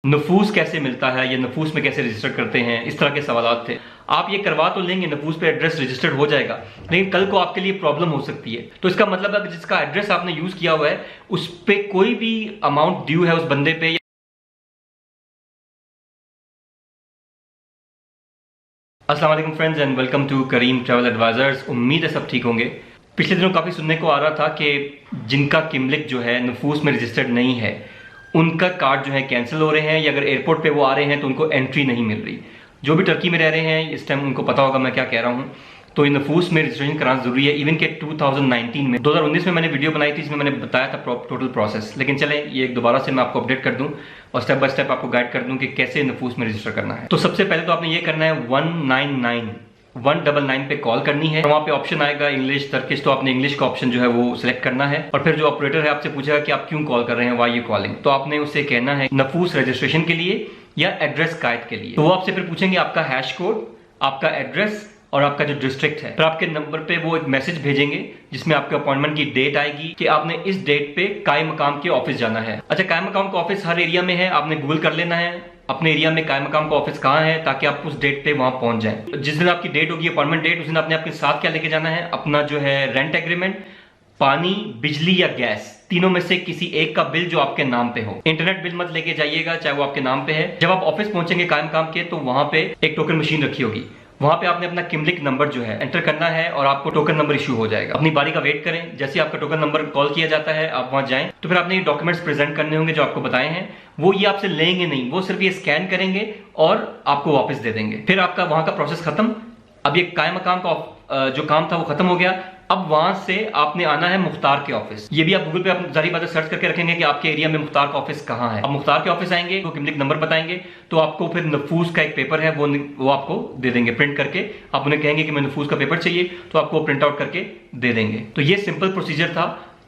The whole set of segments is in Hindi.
नफूस कैसे मिलता है या नफूस में कैसे रजिस्टर करते हैं, इस तरह के सवाल थे। आप ये करवा तो लेंगे, नफूस पे एड्रेस रजिस्टर्ड हो जाएगा, लेकिन कल को आपके लिए प्रॉब्लम हो सकती है। तो इसका मतलब है कि जिसका एड्रेस आपने यूज किया हुआ है उस पे कोई भी अमाउंट ड्यू है उस बंदे पे। अस्सलाम वालेकुम friends and welcome to Karim travel advisers. उम्मीद है सब ठीक होंगे। पिछले दिनों काफ़ी सुनने को आ रहा था कि जिनका किमलिक जो है नफूस में रजिस्टर्ड नहीं है उनका कार्ड जो है कैंसिल हो रहे हैं, या अगर एयरपोर्ट पे वो आ रहे हैं तो उनको एंट्री नहीं मिल रही। जो भी टर्की में रह रहे हैं इस टाइम उनको पता होगा मैं क्या कह रहा हूँ। तो ये नफूस में रजिस्ट्रेशन कराना जरूरी है। इवन के 2019 में 2019 में मैंने वीडियो बनाई थी, इसमें मैंने बताया था टोटल प्रोसेस। लेकिन चलें ये एक दोबारा से मैं आपको अपडेट कर दूं और स्टेप बाय स्टेप आपको गाइड कर दूं कि कैसे नफूस में रजिस्टर करना है। तो सबसे पहले तो आपने ये करना है 199 पे कॉल करनी है। वहां पे ऑप्शन आएगा इंग्लिश टर्किश, तो आपने इंग्लिश का ऑप्शन जो है वो सिलेक्ट करना है। और फिर जो ऑपरेटर है आपसे पूछेगा कि आप क्यों कॉल कर रहे हैं, वाई यू कॉलिंग, तो आपने उससे कहना है नफूस रजिस्ट्रेशन के लिए या एड्रेस कायद के लिए। तो वो आपसे फिर पूछेंगे आपका हैश कोड, आपका एड्रेस और आपका जो डिस्ट्रिक्ट है। फिर आपके नंबर पे वो एक मैसेज भेजेंगे जिसमें आपके अपॉइंटमेंट की डेट आएगी कि आपने इस डेट पे कायम मकाम के ऑफिस जाना है। अच्छा, कायम मकाम का ऑफिस हर एरिया में है, आपने गूगल कर लेना है अपने एरिया में कायम मकाम का ऑफिस कहाँ है ताकि आप उस डेट पे वहां पहुंच जाएं। जिस दिन आपकी डेट होगी अपॉइंटमेंट डेट, उस दिन आपने अपने साथ क्या लेके जाना है, अपना जो है रेंट एग्रीमेंट, पानी, बिजली या गैस, तीनों में से किसी एक का बिल जो आपके नाम पे हो। इंटरनेट बिल मत लेके जाइएगा चाहे वो आपके नाम पे है। जब आप ऑफिस पहुंचेंगे कायम काम के तो वहां पे एक टोकन मशीन रखी होगी, वहां पे आपने अपना किमलिक नंबर जो है एंटर करना है और आपको टोकन नंबर इशू हो जाएगा। अपनी बारी का वेट करें, जैसे आपका टोकन नंबर कॉल किया जाता है आप वहां जाएं। तो फिर आपने ये डॉक्यूमेंट्स प्रेजेंट करने होंगे जो आपको बताए हैं। वो ये आपसे लेंगे नहीं, वो सिर्फ ये स्कैन करेंगे और आपको वापस दे देंगे। फिर आपका वहां का प्रोसेस खत्म। अब ये कायम मकाम का जो काम था वो खत्म हो गया। अब वहां से आपने आना है मुख्तार के ऑफिस। ये भी आप गूगल पे आप जारी बात सर्च करके रखेंगे कि आपके एरिया में मुख्तार का ऑफिस कहाँ है। अब मुख्तार के ऑफिस आएंगे तो किमलिक नंबर बताएंगे, तो आपको फिर नफूस का एक पेपर है वो आपको दे देंगे प्रिंट करके। आप उन्हें कहेंगे कि मैं नफूस का पेपर चाहिए तो आपको प्रिंट आउट करके दे देंगे। तो ये सिंपल प्रोसीजर था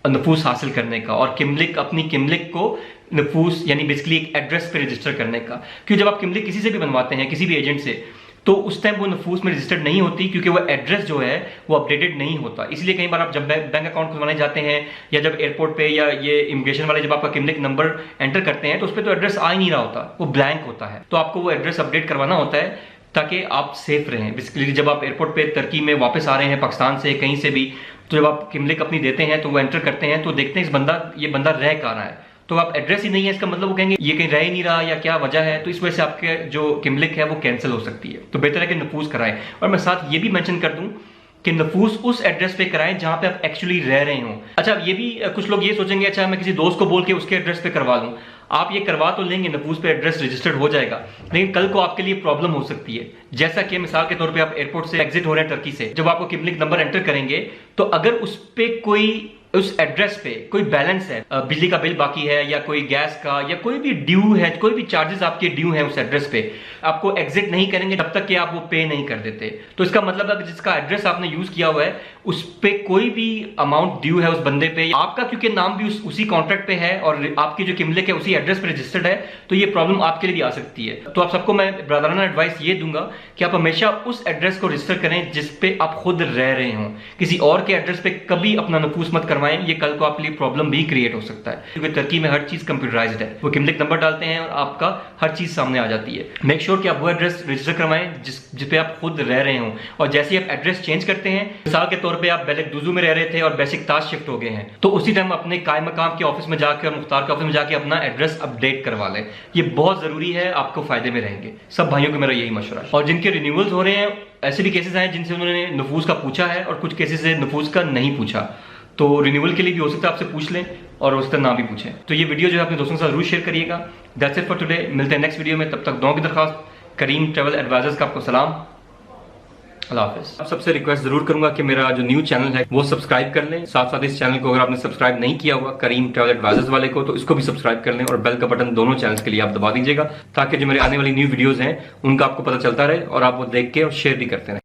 नफूस हासिल करने का और किमलिक, अपनी किमलिक को नफूस यानी बेसिकली एक एड्रेस पे रजिस्टर करने का। क्योंकि जब आप किमलिक किसी से भी बनवाते हैं, किसी भी एजेंट से, तो उस टाइम वो नफूस में रजिस्टर्ड नहीं होती क्योंकि वो एड्रेस जो है वो अपडेटेड नहीं होता। इसलिए कई बार आप जब बैंक अकाउंट खुलवाने जाते हैं या जब एयरपोर्ट पे या ये इमिग्रेशन वाले जब आपका किमलिक नंबर एंटर करते हैं तो उस पर तो एड्रेस आ ही नहीं रहा होता, वो ब्लैंक होता है। तो आपको वो एड्रेस अपडेट करवाना होता है ताकि आप सेफ रहें। बेसिकली जब आप एयरपोर्ट पे तुर्की में वापस आ रहे हैं पाकिस्तान से कहीं से भी, तो जब आप किमलिक अपनी देते हैं तो वो एंटर करते हैं तो देखते हैं ये बंदा रह कहाँ रहा है। तो आप एड्रेस ही नहीं है, इसका मतलब वो कहेंगे ये कहीं रह ही नहीं रहा या क्या वजह है, तो इस वजह से आपके जो किमलिक है वो कैंसिल हो सकती है। तो बेहतर है कि नफूस कराएं। और मैं साथ ये भी मेंशन कर दूं कि नफूस उस एड्रेस पे कराएं जहां पे आप एक्चुअली रह रहे हो। अच्छा, ये भी कुछ लोग ये सोचेंगे अच्छा मैं किसी दोस्त को बोल के उसके एड्रेस पे करवा लूं। आप ये करवा तो लेंगे, नफूस पे एड्रेस रजिस्टर्ड हो जाएगा, लेकिन कल को आपके लिए प्रॉब्लम हो सकती है। जैसा कि मिसाल के तौर पे आप एयरपोर्ट से एग्जिट हो रहे हैं टर्की से, जब आपको किमलिक नंबर एंटर करेंगे तो अगर उस पे कोई उस एड्रेस पे कोई बैलेंस है, बिजली का बिल बाकी है या कोई गैस का या कोई भी ड्यू है, कोई भी चार्जेस आपके ड्यू है उस एड्रेस पे, आपको एग्जिट नहीं करेंगे जब तक कि आप वो पे नहीं कर देते। तो इसका मतलब है जिसका एड्रेस आपने यूज किया हुआ है उस पे कोई भी अमाउंट ड्यू है उस बंदे पे, आपका क्योंकि नाम भी उसी कॉन्ट्रैक्ट पे है और आपकी जो किमलिक है उसी एड्रेस पे रजिस्टर्ड है, तो ये प्रॉब्लम आपके लिए भी आ सकती है। तो आप सबको मैं ब्रदराना एडवाइस ये दूंगा कि आप हमेशा उस एड्रेस को रजिस्टर करें जिस पे आप खुद रह रहे हो। किसी और के एड्रेस पे कभी अपना नफूस मत करवाएं, ये कल को आपके लिए प्रॉब्लम भी क्रिएट हो सकता है। क्योंकि तुर्की में हर चीज कंप्यूटराइज्ड है, वो किमलिक नंबर डालते हैं और आपका हर चीज सामने आ जाती है। मेक श्योर कि आप वो एड्रेस रजिस्टर करवाएं जिस पे आप खुद रह रहे हो। और जैसे ही आप एड्रेस चेंज करते हैं, मिसाल के तौर पे आप बेलक दुजू में रह रहे थे और बेसिक ताज शिफ्ट हो गए हैं, तो उसी टाइम अपने कायम मकाम के ऑफिस में जाकर मुख्तार के ऑफिस में जाके अपना एड्रेस अपडेट करवा लें। ये बहुत जरूरी है, आपको फायदे में रहेंगे। सब भाइयों को मेरा यही मशवरा है। और जिनके रिन्यूअल्स हो रहे हैं, ऐसे भी केसेस हैं जिनसे उन्होंने नफूस का पूछा है और कुछ केसेस से नफूस का नहीं पूछा, तो रिन्यूअल के लिए भी हो सकता है आपसे पूछ लें और हो सकता है ना भी पूछें। तो ये वीडियो जो है अपने दोस्तों के साथ जरूर शेयर करिएगा। That's it for today. मिलते हैं नेक्स्ट वीडियो में, तब तक दुआ की दरखास्त। करीम ट्रैवल एडवाइजर्स का आपको सलाम, अल्लाह हाफिज़। आप सबसे रिक्वेस्ट जरूर करूंगा कि मेरा जो न्यू चैनल है वो सब्सक्राइब कर लें। साथ साथ इस चैनल को अगर आपने सब्सक्राइब नहीं किया हुआ करीम ट्रैवल एडवाइजर्स वाले को, तो इसको भी सब्सक्राइब कर लें और बेल का बटन दोनों चैनल्स के लिए आप दबा दीजिएगा ताकि जो मेरे आने वाली न्यू वीडियोस हैं उनका आपको पता चलता रहे और आप वो देख के और शेयर भी करते रहें।